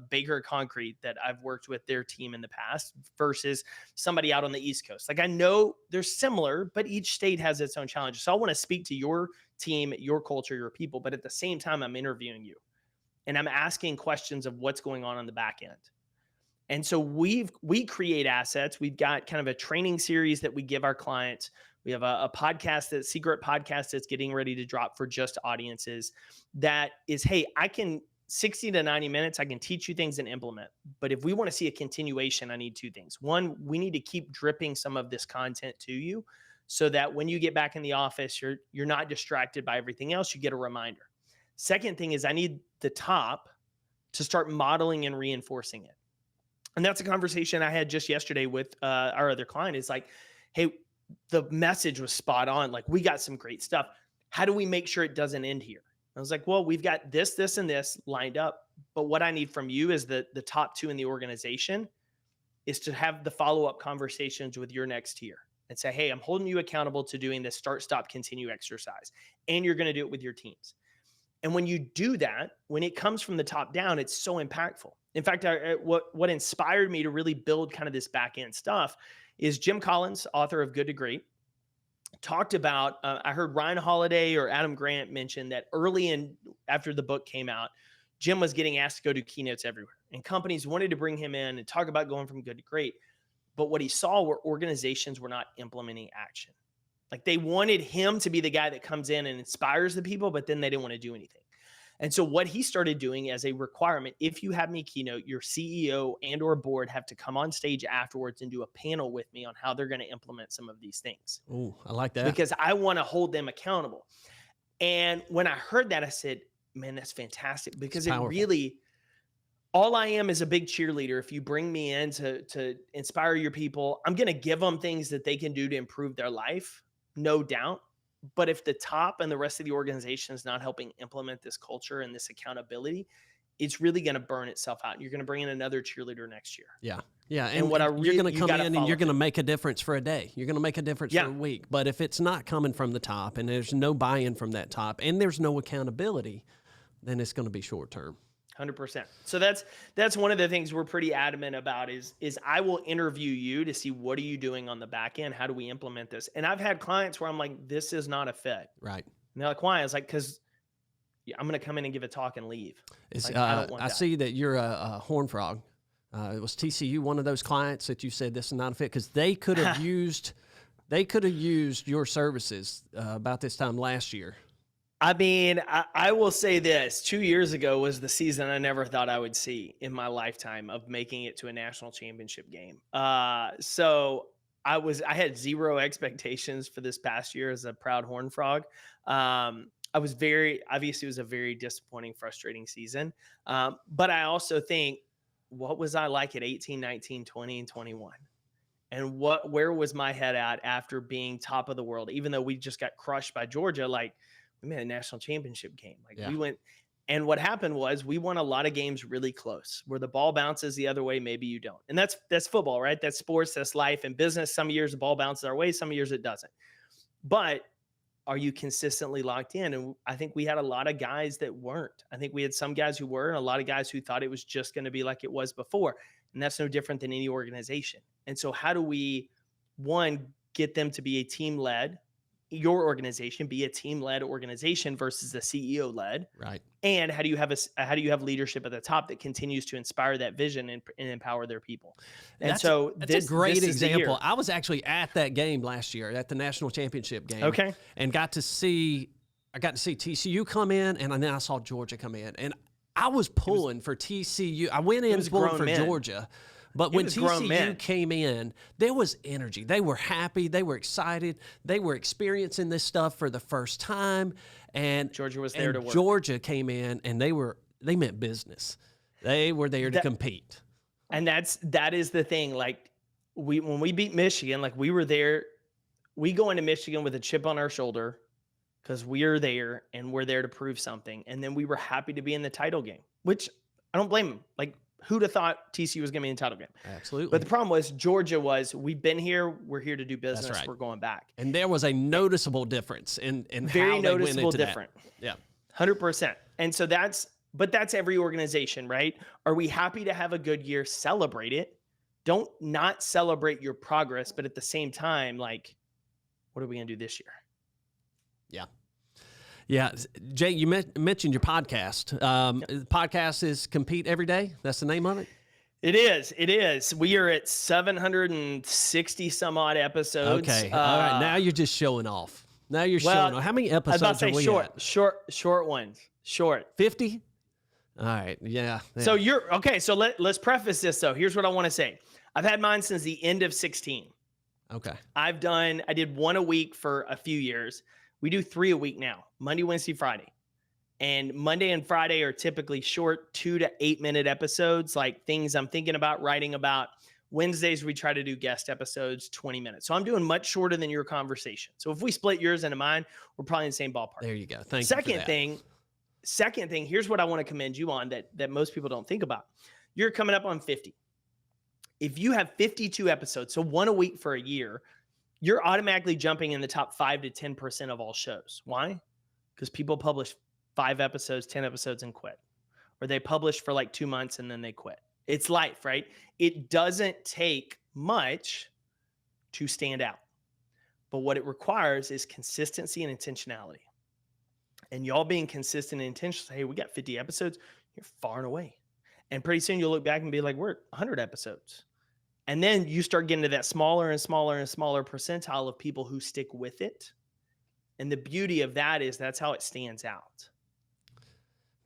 B: Baker Concrete that I've worked with their team in the past versus somebody out on the East Coast. Like I know they're similar, but each state has its own challenges. So I want to speak to your team, your culture, your people, but at the same time, I'm interviewing you and I'm asking questions of what's going on the back end. And so we create assets. We've got kind of a training series that we give our clients. We have a secret podcast that's getting ready to drop for just audiences that is, hey, I can 60 to 90 minutes, I can teach you things and implement. But if we want to see a continuation, I need two things. One, we need to keep dripping some of this content to you so that when you get back in the office, you're not distracted by everything else. You get a reminder. Second thing is I need the top to start modeling and reinforcing it. And that's a conversation I had just yesterday with our other client. It's like, hey, the message was spot on. Like, we got some great stuff. How do we make sure it doesn't end here? I was like, well, we've got this, this, and this lined up. But what I need from you is the top two in the organization is to have the follow-up conversations with your next tier and say, hey, I'm holding you accountable to doing this start, stop, continue exercise. And you're going to do it with your teams. And when you do that, when it comes from the top down, it's so impactful. In fact, what inspired me to really build kind of this back end stuff is Jim Collins, author of Good to Great, talked about, I heard Ryan Holiday or Adam Grant mention that after the book came out, Jim was getting asked to go do keynotes everywhere. And companies wanted to bring him in and talk about going from good to great. But what he saw were organizations were not implementing action. Like, they wanted him to be the guy that comes in and inspires the people, but then they didn't want to do anything. And so what he started doing as a requirement, if you have me keynote, your CEO and or board have to come on stage afterwards and do a panel with me on how they're going to implement some of these things.
A: Oh, I like that.
B: Because I want to hold them accountable. And when I heard that, I said, man, that's fantastic, because it really, all I am is a big cheerleader. If you bring me in to inspire your people, I'm going to give them things that they can do to improve their life, no doubt. But if the top and the rest of the organization is not helping implement this culture and this accountability, it's really going to burn itself out. You're going to bring in another cheerleader next year.
A: Yeah. Yeah.
B: And what
A: you're going to come in and you're going to make a difference for a day. You're going to make a difference for a week. But if it's not coming from the top and there's no buy-in from that top and there's no accountability, then it's going to be short term.
B: 100%. So that's one of the things we're pretty adamant about is I will interview you to see, what are you doing on the back end? How do we implement this? And I've had clients where I'm like, this is not a fit.
A: Right.
B: And they're like, why? I was like, because I'm going to come in and give a talk and leave. Like, I don't want
A: I
B: that.
A: see that you're a horn frog. It was TCU, one of those clients that you said this is not a fit, because they could have used your services about this time last year.
B: I mean, I will say this, 2 years ago was the season I never thought I would see in my lifetime of making it to a national championship game. So I had zero expectations for this past year as a proud Horned Frog. Obviously it was a very disappointing, frustrating season. But I also think, what was I like at 18, 19, 20, and 21? And where was my head at after being top of the world? Even though we just got crushed by Georgia, like, we made a national championship game. We went, and what happened was we won a lot of games really close, where the ball bounces the other way, maybe you don't. And that's football, right? That's sports, that's life and business. Some years the ball bounces our way, some years it doesn't. But are you consistently locked in? And I think we had a lot of guys that weren't. I think we had some guys who were, and a lot of guys who thought it was just going to be like it was before. And that's no different than any organization. And so how do we, one, get them to be a team-led, your organization be a team-led organization versus a CEO-led,
A: right?
B: And how do you have leadership at the top that continues to inspire that vision and empower their people? And
A: that's a great example. I was actually at that game last year, at the national championship game.
B: Okay,
A: and got to see TCU come in, and then I saw Georgia come in, and I was pulling for TCU. I went in pulling for Georgia. But when TCU came in, there was energy. They were happy. They were excited. They were experiencing this stuff for the first time. And
B: Georgia was there to work.
A: Georgia came in, and they meant business. They were there to compete.
B: And that is the thing. Like, when we beat Michigan, like, we were there. We go into Michigan with a chip on our shoulder because we are there and we're there to prove something. And then we were happy to be in the title game, which I don't blame them. Like, who'd have thought TCU was going to be in the title game?
A: Absolutely.
B: But the problem was Georgia we've been here. We're here to do business. That's right. We're going back.
A: And there was a noticeable difference in
B: very
A: how
B: noticeable
A: they went into
B: different.
A: That. Yeah.
B: 100%. And so that's every organization, right? Are we happy to have a good year? Celebrate it. Don't not celebrate your progress, but at the same time, like, what are we going to do this year?
A: Yeah. Yeah, Jake, you mentioned your podcast. The podcast is Compete Every Day. That's the name of it?
B: It is. We are at 760 some odd episodes.
A: Okay. All right. Now you're just showing off. How many episodes are we at?
B: Short ones. Short.
A: 50? All right. Yeah.
B: So you're okay. So let's preface this though. Here's what I want to say. I've had mine since the end of 16.
A: Okay.
B: I did one a week for a few years. We do 3 a week now, Monday, Wednesday, Friday. And Monday and Friday are typically short 2 to 8 minute episodes, like things I'm thinking about, writing about. Wednesdays, we try to do guest episodes, 20 minutes. So I'm doing much shorter than your conversation. So if we split yours into mine, we're probably in the same ballpark.
A: There you go. Thank you for that.
B: Second thing, here's what I want to commend you on that most people don't think about. You're coming up on 50. If you have 52 episodes, so 1 a week for a year, you're automatically jumping in the top 5 to 10% of all shows. Why? Because people publish 5 episodes, 10 episodes and quit. Or they publish for like 2 months and then they quit. It's life, right? It doesn't take much to stand out. But what it requires is consistency and intentionality. And y'all being consistent and intentional, hey, we got 50 episodes, you're far and away. And pretty soon you'll look back and be like, we're at 100 episodes. And then you start getting to that smaller and smaller and smaller percentile of people who stick with it. And the beauty of that is that's how it stands out.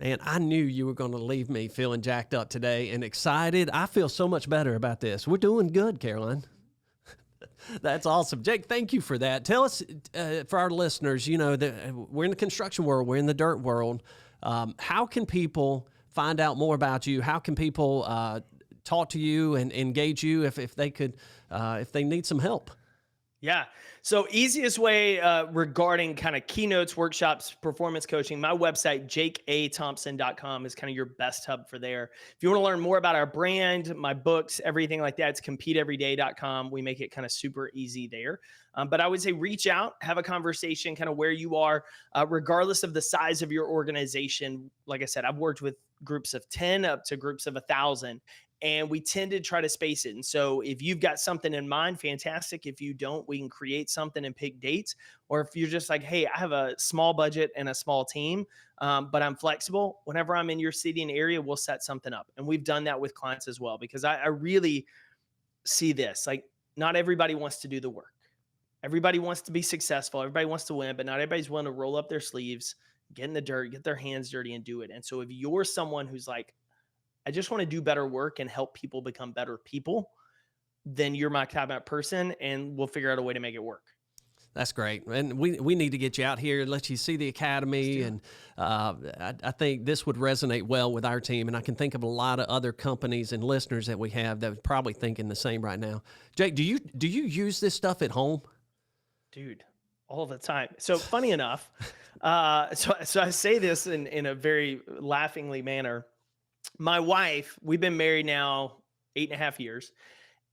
A: Man, I knew you were going to leave me feeling jacked up today and excited. I feel so much better about this. We're doing good, Caroline. That's awesome. Jake, thank you for that. Tell us, for our listeners, you know, that we're in the construction world, we're in the dirt world. How can people find out more about you? How can people talk to you and engage you if they could, if they need some help?
B: Yeah. So easiest way regarding kind of keynotes, workshops, performance coaching, my website, jakethompson.com is kind of your best hub for there. If you want to learn more about our brand, my books, everything like that, it's competeeveryday.com. We make it kind of super easy there. But I would say reach out, have a conversation kind of where you are, regardless of the size of your organization. Like I said, I've worked with groups of 10 up to groups of 1,000. And we tend to try to space it. And so if you've got something in mind, fantastic. If you don't, we can create something and pick dates. Or if you're just like, hey, I have a small budget and a small team, but I'm flexible. Whenever I'm in your city and area, we'll set something up. And we've done that with clients as well, because I really see this. Like, not everybody wants to do the work. Everybody wants to be successful. Everybody wants to win, but not everybody's willing to roll up their sleeves, get in the dirt, get their hands dirty and do it. And so if you're someone who's like, I just want to do better work and help people become better people, then you're my kind of person, and we'll figure out a way to make it work.
A: That's great. And we need to get you out here and let you see the academy. And I think this would resonate well with our team. And I can think of a lot of other companies and listeners that we have that are probably thinking the same right now. Jake, do you use this stuff at home?
B: Dude, all the time. So funny enough, so I say this in a very laughingly manner. My wife, we've been married now 8.5 years.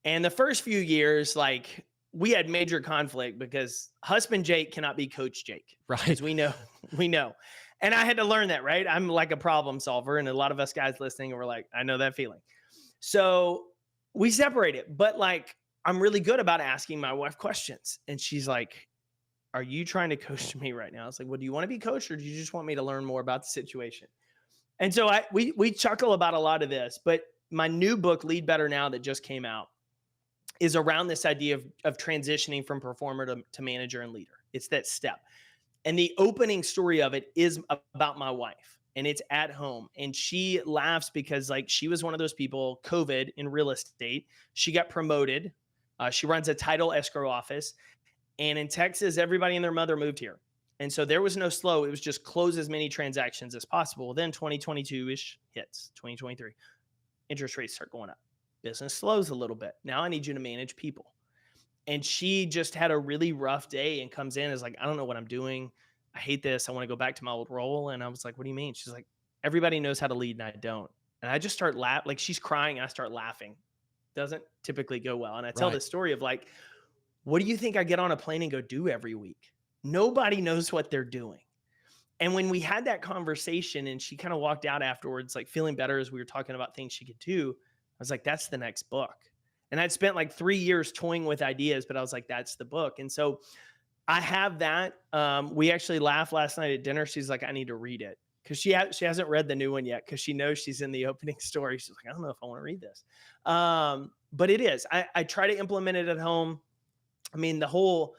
B: And the first few years, like, we had major conflict because husband Jake cannot be Coach Jake.
A: Right.
B: Because we know. And I had to learn that, right? I'm like a problem solver. And a lot of us guys listening were like, I know that feeling. So we separated. But like, I'm really good about asking my wife questions. And she's like, are you trying to coach me right now? I was like, well, do you want to be coached, or do you just want me to learn more about the situation? And so we chuckle about a lot of this, but my new book, Lead Better Now, that just came out, is around this idea of transitioning from performer to manager and leader. It's that step. And the opening story of it is about my wife, and it's at home. And she laughs because, like, she was one of those people, COVID in real estate. She got promoted. She runs a title escrow office. And in Texas, everybody and their mother moved here. And so there was no slow. It was just close as many transactions as possible. Then 2022-ish hits, 2023. Interest rates start going up. Business slows a little bit. Now I need you to manage people. And she just had a really rough day and comes in as like, I don't know what I'm doing. I hate this. I want to go back to my old role. And I was like, what do you mean? She's like, everybody knows how to lead and I don't. And I just start laughing. Like, she's crying. I start laughing. Doesn't typically go well. And I tell this story of like, what do you think I get on a plane and go do every week? Nobody knows what they're doing. And when we had that conversation and she kind of walked out afterwards, like feeling better as we were talking about things she could do, I was like, that's the next book. And I'd spent like 3 years toying with ideas, but I was like, that's the book. And so I have that. We actually laughed last night at dinner. She's like, I need to read it. Because she hasn't read the new one yet, because she knows she's in the opening story. She's like, I don't know if I want to read this. But it is. I try to implement it at home. I mean, the whole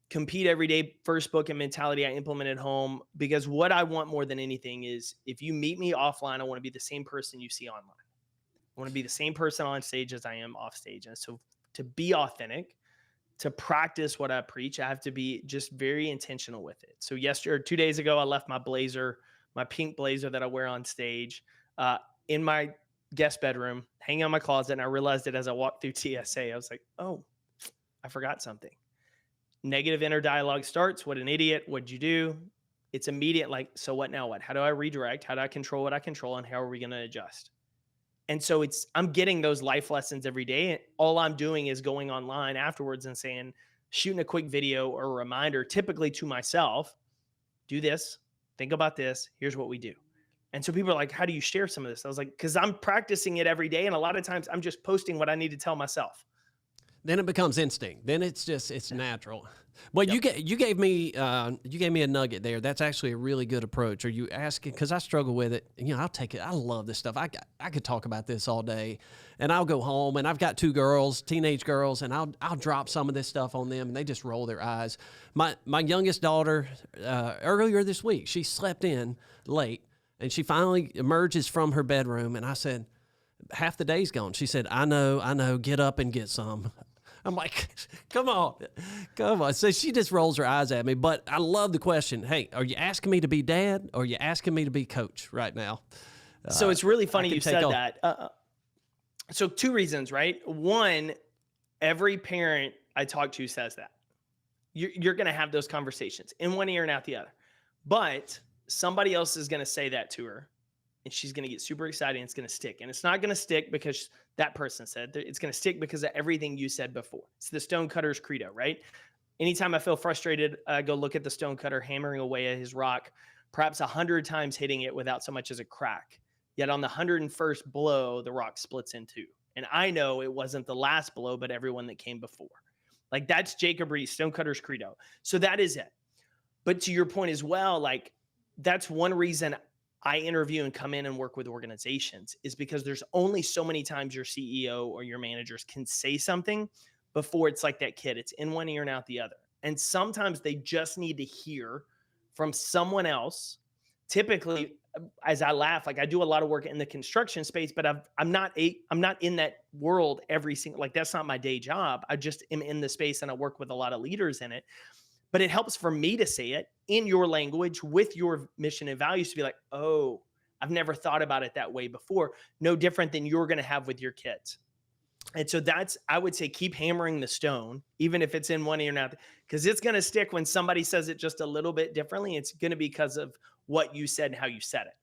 B: compete every day, first book and mentality I implemented home, because what I want more than anything is if you meet me offline, I want to be the same person you see online. I want to be the same person on stage as I am off stage. And so to be authentic, to practice what I preach, I have to be just very intentional with it. So 2 days ago, I left my blazer, my pink blazer that I wear on stage, in my guest bedroom, hanging on my closet. And I realized it as I walked through TSA. I was like, oh, I forgot something. Negative inner dialogue starts. What an idiot. What'd you do? It's immediate. Like, so what now? What? How do I redirect? How do I control what I control? And how are we going to adjust? And so I'm getting those life lessons every day. And all I'm doing is going online afterwards and saying, shooting a quick video or a reminder, typically to myself, do this, think about this. Here's what we do. And so people are like, how do you share some of this? I was like, because I'm practicing it every day. And a lot of times I'm just posting what I need to tell myself.
A: Then it becomes instinct. Then it's natural. Well, yep. you gave me a nugget there. That's actually a really good approach. Are you asking? Because I struggle with it. I'll take it. I love this stuff. I could talk about this all day, and I'll go home and I've got 2 girls, teenage girls, and I'll drop some of this stuff on them, and they just roll their eyes. My youngest daughter, earlier this week, she slept in late, and she finally emerges from her bedroom, and I said, half the day's gone. She said, I know, get up and get some. I'm like, come on. So she just rolls her eyes at me. But I love the question. Hey, are you asking me to be dad, or are you asking me to be coach right now?
B: So it's really funny you said that. So 2 reasons, right? One, every parent I talk to says that. You're going to have those conversations in one ear and out the other. But somebody else is going to say that to her, and she's going to get super excited, and it's going to stick. And it's not going to stick because that person said. It's going to stick because of everything you said before. It's the stonecutter's credo, right? Anytime I feel frustrated, I go look at the stonecutter hammering away at his rock, perhaps 100 times hitting it without so much as a crack. Yet on the 101st blow, the rock splits in 2. And I know it wasn't the last blow, but everyone that came before. Like, that's Jacob Reese, stonecutter's credo. So that is it. But to your point as well, like, that's one reason I interview and come in and work with organizations, is because there's only so many times your CEO or your managers can say something before it's like that kid. It's in one ear and out the other. And sometimes they just need to hear from someone else. Typically, as I laugh, like, I do a lot of work in the construction space, but I'm not in that world every single, like, that's not my day job. I just am in the space, and I work with a lot of leaders in it. But it helps for me to say it in your language with your mission and values, to be like, oh, I've never thought about it that way before. No different than you're going to have with your kids. And so I would say, keep hammering the stone, even if it's in one ear and out, because it's going to stick when somebody says it just a little bit differently. It's going to be because of what you said and how you said it.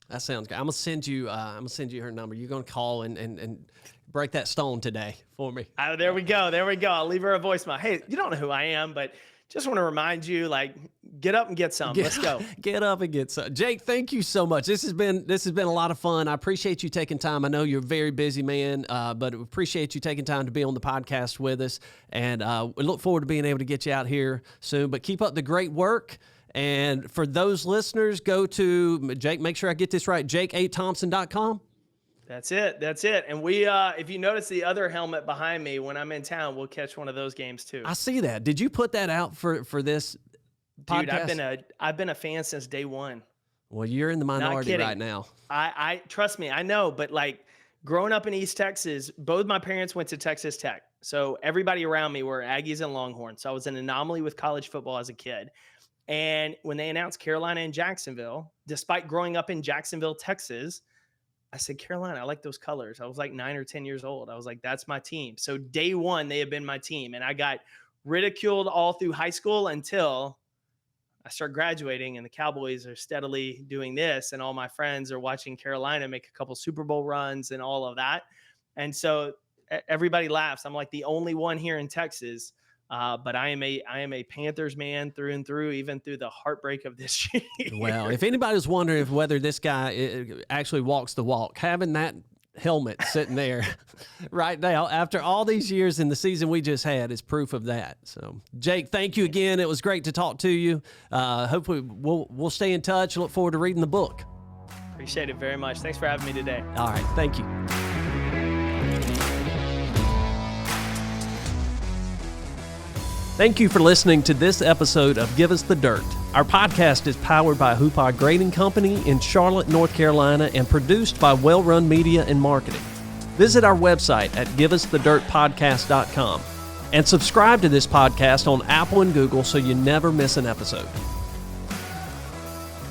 A: That sounds good. I'm gonna send you her number. You're gonna call and break that stone today for me.
B: Oh, there we go. I'll leave her a voicemail. Hey, you don't know who I am, but just want to remind you, like, get up and get some. Let's go.
A: Get up and get some. Jake, thank you so much. This has been a lot of fun. I appreciate you taking time. I know you're a very busy man, but we appreciate you taking time to be on the podcast with us. And we look forward to being able to get you out here soon. But keep up the great work. And for those listeners, go to Jake. Make sure I get this right. Jake8Thompson.com.
B: That's it. And we, if you notice the other helmet behind me, when I'm in town, we'll catch one of those games too.
A: I see that. Did you put that out for this podcast?
B: Dude, I've been a fan since day one.
A: Well, you're in the minority right now.
B: I trust me, I know, but like, growing up in East Texas, both my parents went to Texas Tech. So everybody around me were Aggies and Longhorns. So I was an anomaly with college football as a kid. And when they announced Carolina and Jacksonville, despite growing up in Jacksonville, Texas, I said, Carolina, I like those colors. I was like 9 or 10 years old. I was like, that's my team. So day one, they have been my team. And I got ridiculed all through high school until I start graduating, and the Cowboys are steadily doing this. And all my friends are watching Carolina make a couple Super Bowl runs and all of that. And so everybody laughs. I'm like the only one here in Texas. But I am a Panthers man through and through, even through the heartbreak of this year.
A: Well, if anybody's wondering whether this guy actually walks the walk, having that helmet sitting there right now after all these years in the season we just had is proof of that. So, Jake, thank you again. It was great to talk to you. Hopefully we'll stay in touch. Look forward to reading the book.
B: Appreciate it very much. Thanks for having me today.
A: All right. Thank you. Thank you for listening to this episode of Give Us the Dirt. Our podcast is powered by Hoopah Grading Company in Charlotte, North Carolina, and produced by Well Run Media and Marketing. Visit our website at giveusthedirtpodcast.com and subscribe to this podcast on Apple and Google so you never miss an episode.